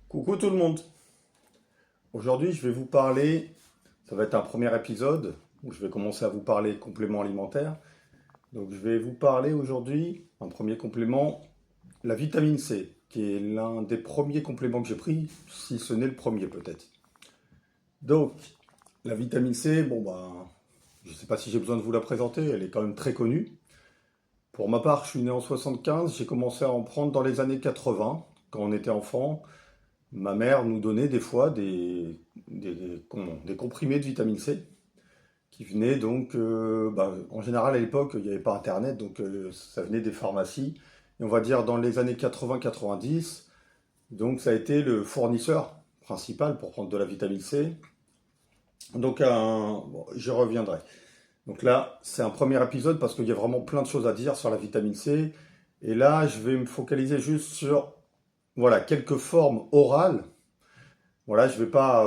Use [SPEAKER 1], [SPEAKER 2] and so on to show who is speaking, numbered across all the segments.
[SPEAKER 1] Coucou tout le monde. Aujourd'hui, je vais vous parler, ça va être un premier épisode où je vais commencer à vous parler compléments alimentaires. Donc je vais vous parler aujourd'hui, un premier complément, la vitamine C, qui est l'un des premiers compléments que j'ai pris, si ce n'est le premier peut-être. Donc, la vitamine C, je ne sais pas si j'ai besoin de vous la présenter, elle est quand même très connue. Pour ma part, je suis né en 75, j'ai commencé à en prendre dans les années 80, quand on était enfant. Ma mère nous donnait des fois des comprimés de vitamine C qui venaient donc, en général à l'époque, il n'y avait pas Internet, donc ça venait des pharmacies. Et on va dire dans les années 80-90, donc ça a été le fournisseur principal pour prendre de la vitamine C. Donc j'y reviendrai. Donc là, c'est un premier épisode parce qu'il y a vraiment plein de choses à dire sur la vitamine C. Et là, je vais me focaliser juste sur voilà, quelques formes orales. Voilà, je ne vais pas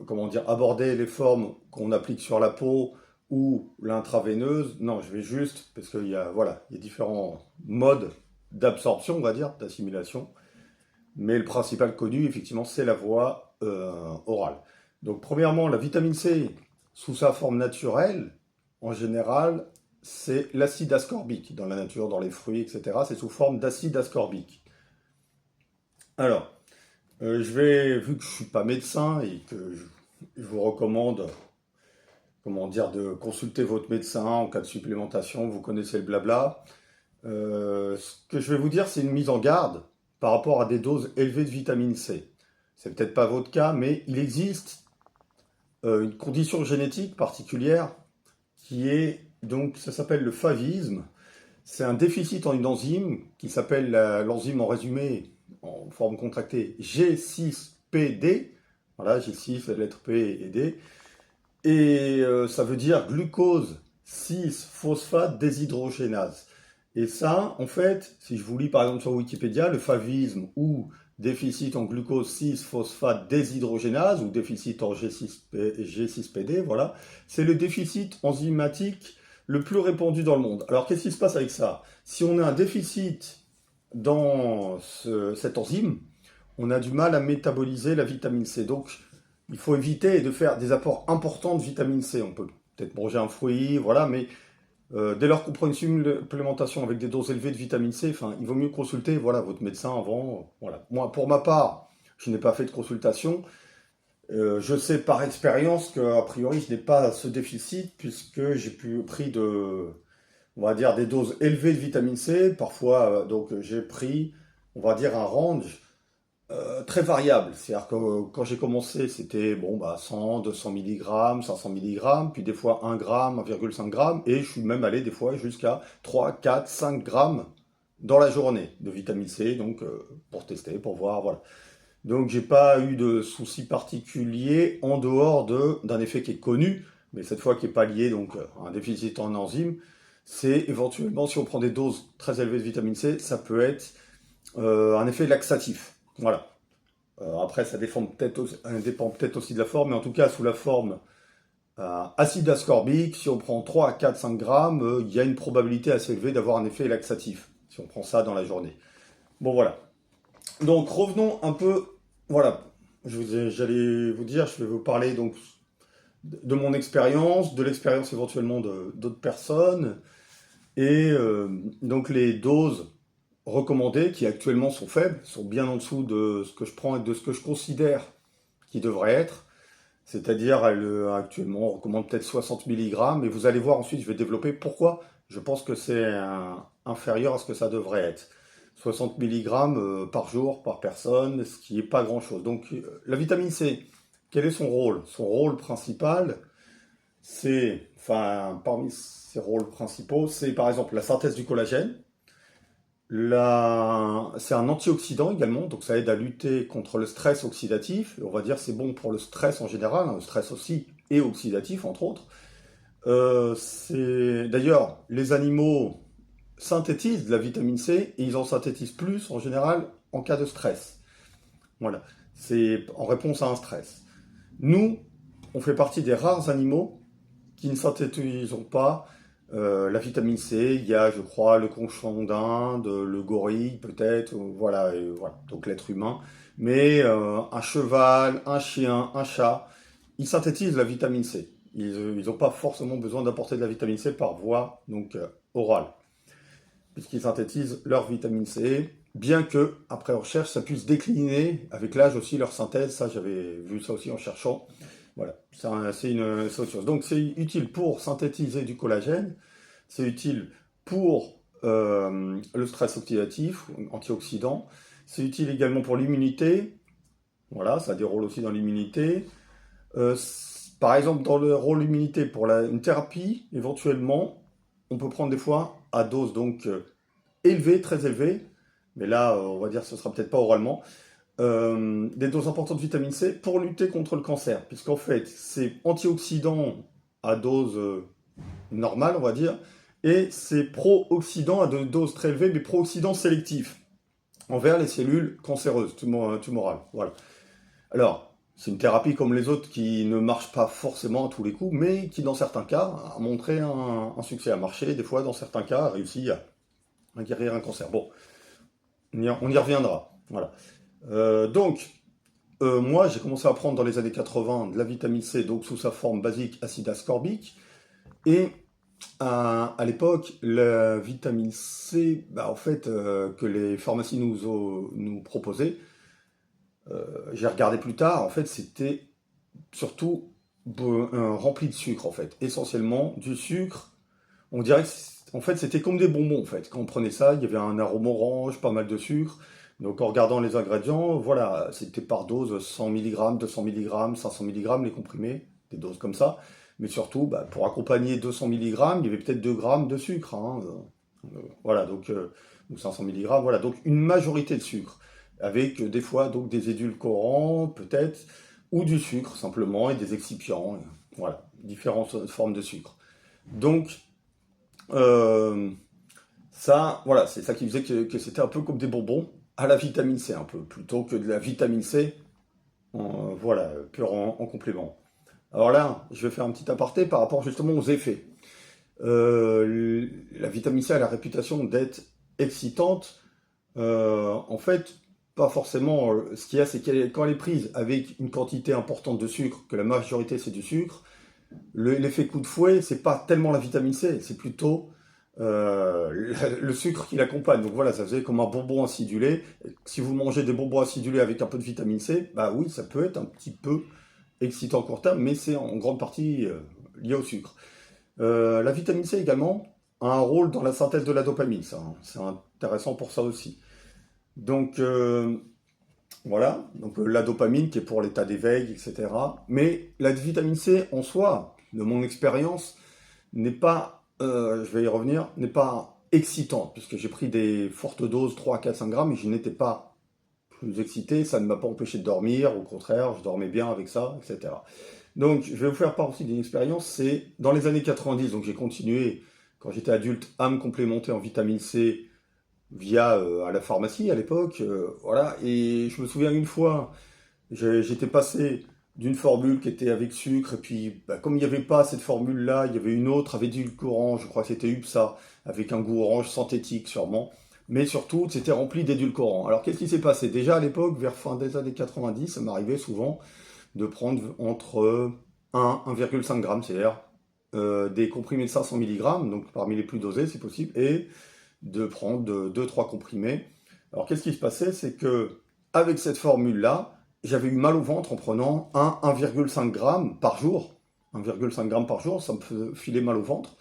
[SPEAKER 1] comment dire, aborder les formes qu'on applique sur la peau ou l'intraveineuse. Non, je vais juste, parce qu'il y a, voilà, il y a différents modes d'absorption, on va dire, d'assimilation. Mais le principal connu, effectivement, c'est la voie orale. Donc, premièrement, la vitamine C, sous sa forme naturelle, en général, c'est l'acide ascorbique. Dans la nature, dans les fruits, etc., c'est sous forme d'acide ascorbique. Alors, vu que je suis pas médecin et que je vous recommande, comment dire, de consulter votre médecin en cas de supplémentation, vous connaissez le blabla. Ce que je vais vous dire, c'est une mise en garde par rapport à des doses élevées de vitamine C. C'est peut-être pas votre cas, mais il existe une condition génétique particulière qui est, donc, ça s'appelle le favisme. C'est un déficit en une enzyme qui s'appelle l'enzyme en résumé, en forme contractée, G6PD. Voilà, G6, la lettre P et D. Et ça veut dire glucose 6-phosphate déshydrogénase. Et ça, en fait, si je vous lis par exemple sur Wikipédia, le favisme ou déficit en glucose 6-phosphate déshydrogénase ou déficit en G6PD, voilà, c'est le déficit enzymatique le plus répandu dans le monde. Alors qu'est-ce qui se passe avec ça? Si on a un déficit dans cette enzyme, on a du mal à métaboliser la vitamine C. Donc il faut éviter de faire des apports importants de vitamine C. On peut peut-être manger un fruit, voilà, mais dès lors qu'on prend une supplémentation avec des doses élevées de vitamine C, enfin, il vaut mieux consulter voilà, votre médecin avant. Voilà. Moi, pour ma part, je n'ai pas fait de consultation. Je sais par expérience qu'a priori, je n'ai pas ce déficit puisque j'ai pris on va dire, des doses élevées de vitamine C. Parfois, donc, j'ai pris, on va dire, un range très variable. C'est-à-dire que quand j'ai commencé, c'était 100, 200 mg, 500 mg, puis des fois 1 g, 1,5 g, et je suis même allé des fois jusqu'à 3, 4, 5 grammes dans la journée de vitamine C, donc pour tester, pour voir, voilà. Donc j'ai pas eu de soucis particuliers en dehors d'un effet qui est connu, mais cette fois qui n'est pas lié donc à un déficit en enzymes, c'est éventuellement si on prend des doses très élevées de vitamine C, ça peut être un effet laxatif. Voilà. Après, dépend peut-être aussi de la forme, mais en tout cas, sous la forme acide ascorbique, si on prend 3 à 4, 5 grammes, il y a une probabilité assez élevée d'avoir un effet laxatif, si on prend ça dans la journée. Bon, voilà. Donc, revenons un peu, voilà, j'allais vous dire, je vais vous parler donc de mon expérience, de l'expérience éventuellement d'autres personnes, et donc les doses recommandées, qui actuellement sont faibles, sont bien en dessous de ce que je prends et de ce que je considère qui devrait être. C'est-à-dire, actuellement, on recommande peut-être 60 mg, et vous allez voir ensuite, je vais développer pourquoi je pense que c'est inférieur à ce que ça devrait être. 60 mg par jour, par personne, ce qui n'est pas grand-chose. Donc, la vitamine C, quel est son rôle? Son rôle principal, parmi ses rôles principaux, c'est par exemple la synthèse du collagène. C'est un antioxydant également, donc ça aide à lutter contre le stress oxydatif. On va dire c'est bon pour le stress en général, hein, le stress aussi et oxydatif entre autres. D'ailleurs, les animaux synthétisent de la vitamine C et ils en synthétisent plus en général en cas de stress. Voilà, c'est en réponse à un stress. Nous, on fait partie des rares animaux qui ne synthétisons pas la vitamine C. Il y a, je crois, le cochon d'Inde, le gorille peut-être, voilà, voilà, donc l'être humain. mais un cheval, un chien, un chat, ils synthétisent la vitamine C. Ils n'ont pas forcément besoin d'apporter de la vitamine C par voie donc, orale, puisqu'ils synthétisent leur vitamine C, bien que, après recherche, ça puisse décliner avec l'âge aussi leur synthèse. Ça, j'avais vu ça aussi en cherchant. Voilà, c'est autre chose. Donc, c'est utile pour synthétiser du collagène, c'est utile pour le stress oxydatif, antioxydant, c'est utile également pour l'immunité. Voilà, ça a des rôles aussi dans l'immunité. Par exemple, dans le rôle immunité pour une thérapie, éventuellement, on peut prendre des fois à dose donc élevée, très élevée, mais là, on va dire que ce sera peut-être pas oralement, des doses importantes de vitamine C pour lutter contre le cancer, puisqu'en fait, c'est antioxydant à dose normale, on va dire, et c'est pro-oxydant à de doses très élevées, mais pro-oxydant sélectif envers les cellules cancéreuses, tumorales. Voilà. Alors, c'est une thérapie comme les autres qui ne marche pas forcément à tous les coups, mais qui, dans certains cas, a montré un succès, a marché, des fois, dans certains cas, a réussi à guérir un cancer. Bon, on y reviendra. Voilà. Moi, j'ai commencé à prendre dans les années 80 de la vitamine C, donc sous sa forme basique acide ascorbique. Et à l'époque, la vitamine C, en fait, que les pharmacies nous proposaient, j'ai regardé plus tard, en fait, c'était surtout rempli de sucre, en fait. Essentiellement du sucre. On dirait que, en fait, c'était comme des bonbons, en fait. Quand on prenait ça, il y avait un arôme orange, pas mal de sucre. Donc, en regardant les ingrédients, voilà, c'était par dose 100 mg, 200 mg, 500 mg, les comprimés, des doses comme ça. Mais surtout, pour accompagner 200 mg, il y avait peut-être 2 grammes de sucre, hein. Voilà, donc, ou 500 mg, voilà, donc une majorité de sucre, avec des fois donc des édulcorants, peut-être, ou du sucre simplement, et des excipients, voilà, différentes formes de sucre. Donc, euh, ça, voilà, c'est ça qui faisait que c'était un peu comme des bonbons à la vitamine C, un peu, plutôt que de la vitamine C, voilà, pure en complément. Alors là, je vais faire un petit aparté par rapport justement aux effets. La vitamine C a la réputation d'être excitante. En fait, pas forcément. Ce qu'il y a, c'est qu'elle, quand elle est prise avec une quantité importante de sucre, que la majorité c'est du sucre, l'effet coup de fouet, c'est pas tellement la vitamine C, c'est plutôt le sucre qui l'accompagne. Donc voilà, ça faisait comme un bonbon acidulé. Si vous mangez des bonbons acidulés avec un peu de vitamine C, bah oui, ça peut être un petit peu excitant à court terme, mais c'est en grande partie lié au sucre. La vitamine C également a un rôle dans la synthèse de la dopamine, ça, hein. C'est intéressant pour ça aussi. Donc voilà, donc la dopamine qui est pour l'état d'éveil, etc. Mais la vitamine C en soi, de mon expérience, n'est pas, je vais y revenir, n'est pas excitante, puisque j'ai pris des fortes doses, 3, 4, 5 grammes, et je n'étais pas plus excité, ça ne m'a pas empêché de dormir, au contraire, je dormais bien avec ça, etc. Donc, je vais vous faire part aussi d'une expérience, c'est dans les années 90, donc j'ai continué, quand j'étais adulte, à me complémenter en vitamine C via à la pharmacie à l'époque, voilà, et je me souviens une fois, j'étais passé d'une formule qui était avec sucre, et puis comme il n'y avait pas cette formule-là, il y avait une autre avec du courant, je crois que c'était UPSA, avec un goût orange synthétique sûrement, mais surtout c'était rempli d'édulcorants. Alors qu'est-ce qui s'est passé? Déjà à l'époque, vers fin des années 90, ça m'arrivait souvent de prendre entre 1, 1,5 g, c'est-à-dire des comprimés de 500 mg, donc parmi les plus dosés si possible, et de prendre 2-3 comprimés. Alors qu'est-ce qui se passait? C'est que avec cette formule-là, j'avais eu mal au ventre en prenant 1,5 g par jour. 1,5 g par jour, ça me filait mal au ventre.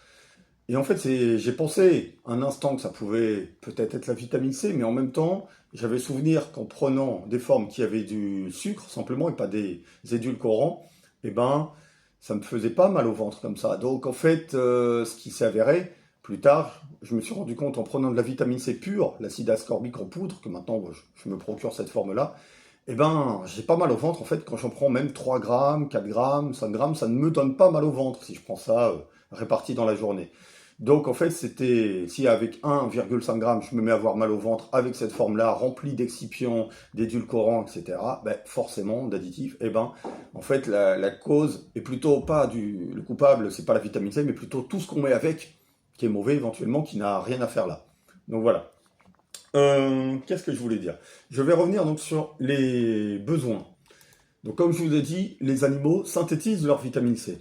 [SPEAKER 1] Et en fait, j'ai pensé un instant que ça pouvait peut-être être la vitamine C, mais en même temps, j'avais souvenir qu'en prenant des formes qui avaient du sucre simplement et pas des édulcorants, eh ben, ça me faisait pas mal au ventre comme ça. Donc en fait, ce qui s'est avéré, plus tard, je me suis rendu compte en prenant de la vitamine C pure, l'acide ascorbique en poudre, que maintenant je me procure cette forme-là, eh ben, j'ai pas mal au ventre en fait quand j'en prends même 3 grammes, 4 grammes, 5 grammes, ça ne me donne pas mal au ventre si je prends ça réparti dans la journée. Donc en fait, c'était si avec 1,5 g, je me mets à avoir mal au ventre avec cette forme-là, remplie d'excipients, d'édulcorants, etc., forcément, d'additifs, eh ben, en fait, la cause est plutôt pas le coupable, c'est pas la vitamine C, mais plutôt tout ce qu'on met avec, qui est mauvais éventuellement, qui n'a rien à faire là. Donc voilà. Qu'est-ce que je voulais dire? Je vais revenir donc sur les besoins. Donc comme je vous ai dit, les animaux synthétisent leur vitamine C.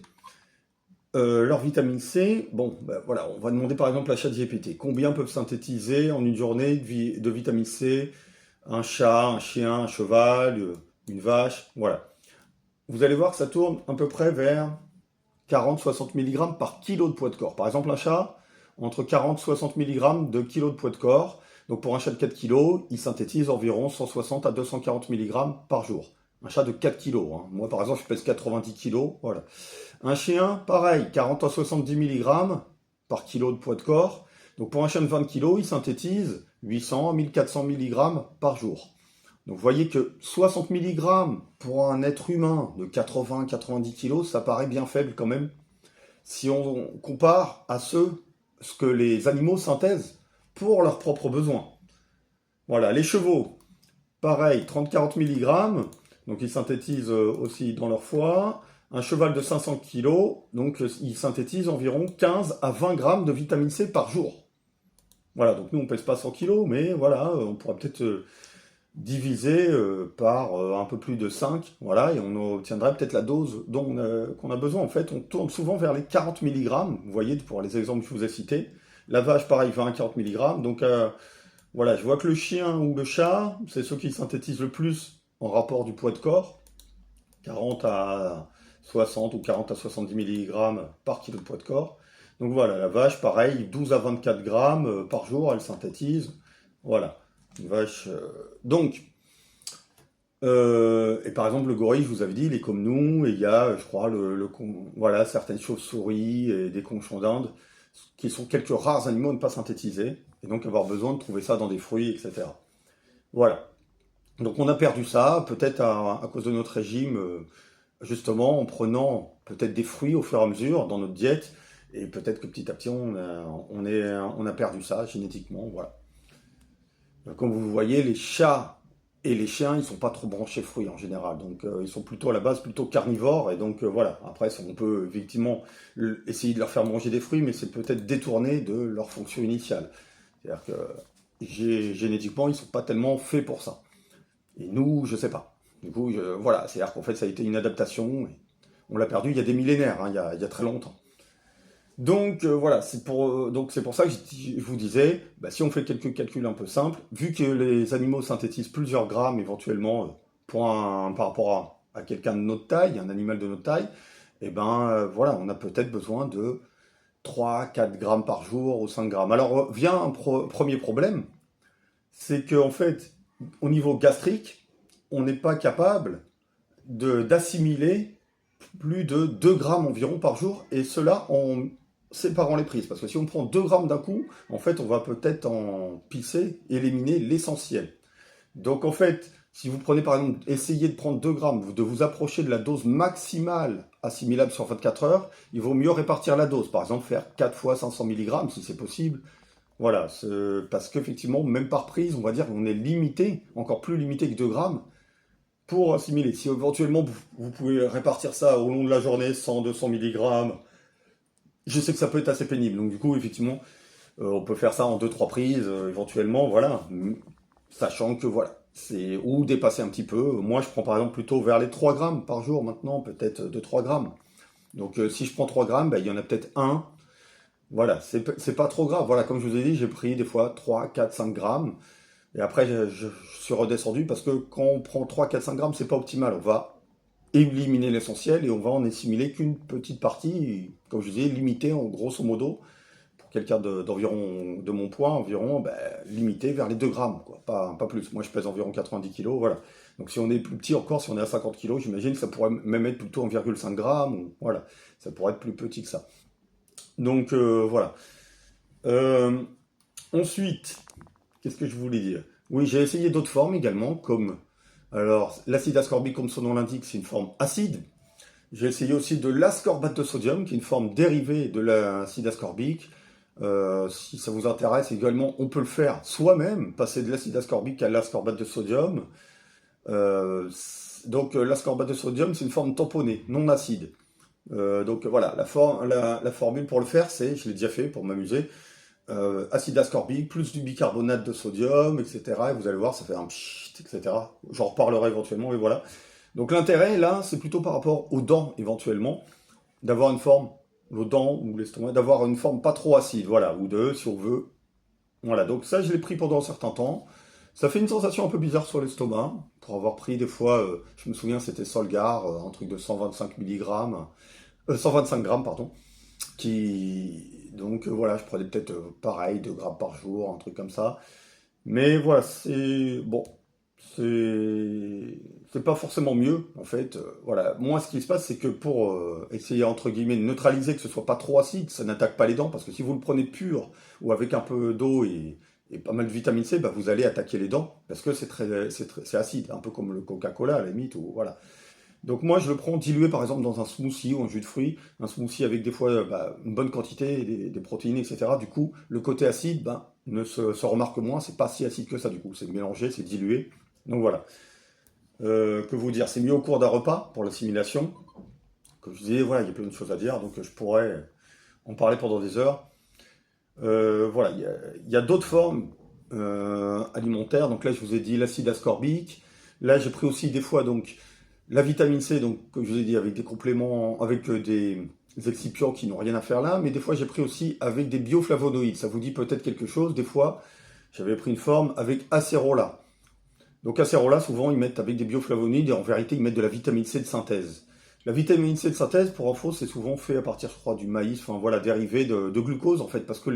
[SPEAKER 1] Leur vitamine C, bon, ben voilà, on va demander par exemple à ChatGPT combien peuvent synthétiser en une journée de vitamine C un chat, un chien, un cheval, une vache, voilà. Vous allez voir que ça tourne à peu près vers 40-60 mg par kilo de poids de corps. Par exemple, un chat, entre 40-60 mg de kilo de poids de corps. Donc pour un chat de 4 kg, il synthétise environ 160 à 240 mg par jour. Un chat de 4 kg. Hein. Moi, par exemple, je pèse 90 kg. Voilà. Un chien, pareil, 40 à 70 mg par kilo de poids de corps. Donc pour un chien de 20 kg, il synthétise 800 à 1400 mg par jour. Donc vous voyez que 60 mg pour un être humain de 80-90 kg, ça paraît bien faible quand même, si on compare à ce que les animaux synthèsent pour leurs propres besoins. Voilà, les chevaux, pareil, 30-40 mg, donc ils synthétisent aussi dans leur foie. Un cheval de 500 kg, donc il synthétise environ 15 à 20 grammes de vitamine C par jour. Voilà, donc nous on pèse pas 100 kg, mais voilà, on pourrait peut-être divisé par un peu plus de 5, voilà, et on obtiendrait peut-être la dose qu'on a besoin. En fait, on tourne souvent vers les 40 mg, vous voyez, pour les exemples que je vous ai cités. La vache, pareil, 20 à 40 mg. Donc voilà, je vois que le chien ou le chat, c'est ceux qui synthétisent le plus en rapport du poids de corps, 40 à 60 ou 40 à 70 mg par kilo de poids de corps. Donc voilà, la vache, pareil, 12 à 24 grammes par jour, elle synthétise. Voilà, une vache. Donc, et par exemple, le gorille, je vous avais dit, il est comme nous, et il y a, je crois, voilà, certaines chauves-souris et des conchons d'Inde, qui sont quelques rares animaux à ne pas synthétiser, et donc avoir besoin de trouver ça dans des fruits, etc. Voilà. Donc on a perdu ça, peut-être à cause de notre régime, justement, en prenant peut-être des fruits au fur et à mesure dans notre diète, et peut-être que petit à petit, on a perdu ça génétiquement, voilà. Comme vous le voyez, les chats et les chiens, ils sont pas trop branchés fruits en général. Donc ils sont plutôt à la base plutôt carnivores. Et donc voilà. Après, on peut effectivement essayer de leur faire manger des fruits, mais c'est peut-être détourné de leur fonction initiale. C'est-à-dire que génétiquement, ils sont pas tellement faits pour ça. Et nous, je sais pas. Du coup, voilà. C'est-à-dire qu'en fait, ça a été une adaptation. Et on l'a perdu il y a des millénaires, hein, il y a très longtemps. Donc voilà, c'est pour ça que je vous disais, bah, si on fait quelques calculs un peu simples, vu que les animaux synthétisent plusieurs grammes éventuellement par rapport à quelqu'un de notre taille, un animal de notre taille, et ben voilà, on a peut-être besoin de 3-4 grammes par jour ou 5 grammes. Alors vient un premier problème, c'est qu'en fait, au niveau gastrique, on n'est pas capable d'assimiler plus de 2 grammes environ par jour, et cela en séparant les prises. Parce que si on prend 2 grammes d'un coup, en fait, on va peut-être en pisser, éliminer l'essentiel. Donc en fait, si vous prenez par exemple, essayez de prendre 2 grammes, de vous approcher de la dose maximale assimilable sur 24 heures, il vaut mieux répartir la dose. Par exemple, faire 4 fois 500 mg si c'est possible. Voilà, parce qu'effectivement, même par prise, on va dire qu'on est limité, encore plus limité que 2 grammes, pour assimiler. Si éventuellement vous pouvez répartir ça au long de la journée, 100-200 mg, je sais que ça peut être assez pénible. Donc du coup, effectivement, on peut faire ça en deux trois prises, éventuellement, voilà. Sachant que voilà, c'est ou dépasser un petit peu. Moi, je prends par exemple plutôt vers les 3 grammes par jour maintenant, peut-être 2-3 grammes. Donc si je prends 3 grammes, bah, il y en a peut-être un. Voilà, c'est pas trop grave. Voilà, comme je vous ai dit, j'ai pris des fois 3, 4, 5 grammes. Et après, je suis redescendu parce que quand on prend 3, 4, 5 grammes, c'est pas optimal. On va éliminer l'essentiel et on va en assimiler qu'une petite partie, comme je disais, limitée en grosso modo, pour quelqu'un d'environ de mon poids, environ, ben, limité vers les 2 grammes, quoi, pas plus. Moi, je pèse environ 90 kilos, voilà. Donc si on est plus petit encore, si on est à 50 kilos, j'imagine que ça pourrait même être plutôt 1,5 grammes, ou, voilà, ça pourrait être plus petit que ça. Donc voilà. Euh, Ensuite, qu'est-ce que je voulais dire? Oui, j'ai essayé d'autres formes également, comme alors l'acide ascorbique, comme son nom l'indique, c'est une forme acide. J'ai essayé aussi de l'ascorbate de sodium, qui est une forme dérivée de l'acide ascorbique. Si ça vous intéresse également, on peut le faire soi-même, passer de l'acide ascorbique à l'ascorbate de sodium. Donc l'ascorbate de sodium, c'est une forme tamponnée, non acide. Donc voilà, la formule pour le faire, c'est, je l'ai déjà fait pour m'amuser, acide ascorbique, plus du bicarbonate de sodium, etc. Et vous allez voir, ça fait un pchit, etc. J'en reparlerai éventuellement, et voilà. Donc l'intérêt, là, c'est plutôt par rapport aux dents, éventuellement, d'avoir une forme, aux dents ou l'estomac, d'avoir une forme pas trop acide, voilà, ou de, si on veut. Voilà, donc ça, je l'ai pris pendant un certain temps. Ça fait une sensation un peu bizarre sur l'estomac, pour avoir pris des fois, je me souviens, c'était Solgar, un truc de 125 milligrammes, 125 grammes, pardon, donc voilà, je prenais peut-être pareil, 2 grammes par jour, un truc comme ça. Mais voilà, c'est bon, c'est c'est pas forcément mieux en fait. Voilà, moi ce qui se passe c'est que pour essayer entre guillemets de neutraliser que ce soit pas trop acide, ça n'attaque pas les dents parce que si vous le prenez pur ou avec un peu d'eau et pas mal de vitamine C, bah, vous allez attaquer les dents parce que c'est acide, un peu comme le Coca-Cola à la limite ou voilà. Donc moi je le prends dilué par exemple dans un smoothie ou un jus de fruits, un smoothie avec des fois bah, une bonne quantité, des protéines, etc. Du coup, le côté acide bah, se remarque moins, c'est pas si acide que ça du coup, c'est mélangé, c'est dilué. Donc voilà. Que vous dire, c'est mieux au cours d'un repas pour l'assimilation. Comme je disais, voilà, il y a plein de choses à dire, donc je pourrais en parler pendant des heures. Voilà, il y a d'autres formes alimentaires. Donc là, je vous ai dit l'acide ascorbique. Là, j'ai pris aussi des fois donc la vitamine C, donc comme je vous ai dit, avec des compléments, avec des excipients qui n'ont rien à faire là. Mais des fois, j'ai pris aussi avec des bioflavonoïdes. Ça vous dit peut-être quelque chose. Des fois, j'avais pris une forme avec acérola. Donc acérola, souvent, ils mettent avec des bioflavonoïdes et en vérité, ils mettent de la vitamine C de synthèse. La vitamine C de synthèse, pour info, c'est souvent fait à partir, je crois, du maïs, enfin voilà, dérivé de glucose en fait, parce que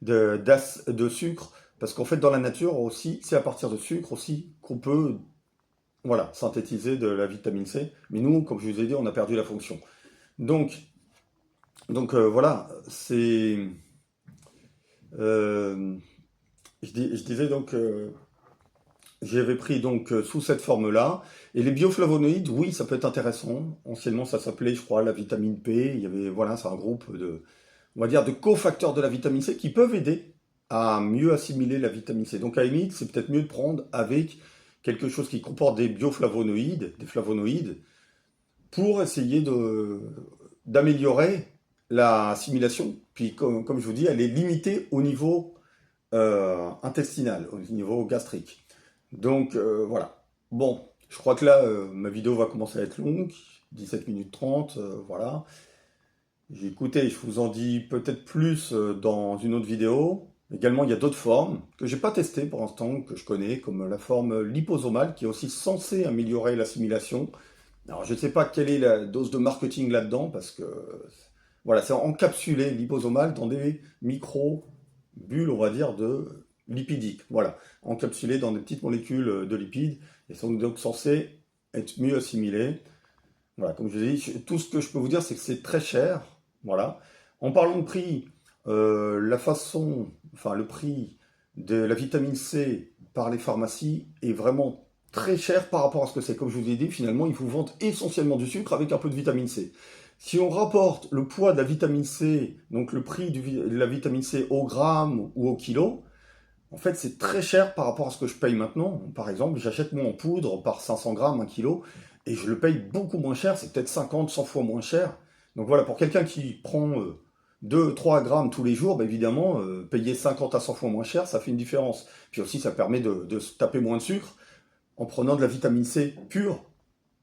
[SPEAKER 1] de sucre, parce qu'en fait, dans la nature aussi, c'est à partir de sucre aussi qu'on peut, voilà, synthétiser de la vitamine C. Mais nous, comme je vous ai dit, on a perdu la fonction. Donc, voilà, c'est, euh, je disais donc. J'avais pris donc sous cette forme-là. Et les bioflavonoïdes, oui, ça peut être intéressant. Anciennement, ça s'appelait, je crois, la vitamine P. Il y avait, voilà, c'est un groupe de, on va dire, de cofacteurs de la vitamine C qui peuvent aider à mieux assimiler la vitamine C. Donc à la limite, c'est peut-être mieux de prendre avec quelque chose qui comporte des bioflavonoïdes, des flavonoïdes, pour essayer d'améliorer l'assimilation. Puis comme je vous dis, elle est limitée au niveau intestinal, au niveau gastrique. Donc voilà. Bon, je crois que là, ma vidéo va commencer à être longue, 17 minutes 30, voilà. J'ai écouté, je vous en dis peut-être plus dans une autre vidéo. Également, il y a d'autres formes que j'ai pas testées pour l'instant, que je connais, comme la forme liposomale, qui est aussi censée améliorer l'assimilation. Alors, je ne sais pas quelle est la dose de marketing là-dedans, parce que voilà, c'est encapsulé liposomal dans des micro-bulles, on va dire, de lipidiques. Voilà, encapsulé dans des petites molécules de lipides, et sont donc censés être mieux assimilés. Voilà, comme je vous ai dit, tout ce que je peux vous dire, c'est que c'est très cher. Voilà. En parlant de prix, la façon, enfin le prix de la vitamine C par les pharmacies est vraiment très cher par rapport à ce que c'est. Comme je vous ai dit, finalement, ils vous vendent essentiellement du sucre avec un peu de vitamine C. Si on rapporte le poids de la vitamine C, donc le prix de la vitamine C au gramme ou au kilo, en fait, c'est très cher par rapport à ce que je paye maintenant. Par exemple, j'achète moi en poudre par 500 grammes, 1 kilo, et je le paye beaucoup moins cher, c'est peut-être 50, 100 fois moins cher. Donc voilà, pour quelqu'un qui prend 2, 3 grammes tous les jours, bah évidemment, payer 50 à 100 fois moins cher, ça fait une différence. Puis aussi, ça permet de se taper moins de sucre en prenant de la vitamine C pure.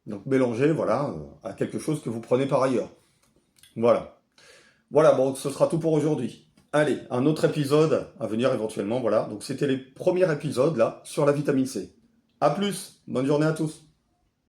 [SPEAKER 1] Donc mélangée, voilà, à quelque chose que vous prenez par ailleurs. Voilà. Voilà, bon, ce sera tout pour aujourd'hui. Allez, un autre épisode à venir éventuellement, voilà. Donc c'était les premiers épisodes, là, sur la vitamine C. A plus, bonne journée à tous.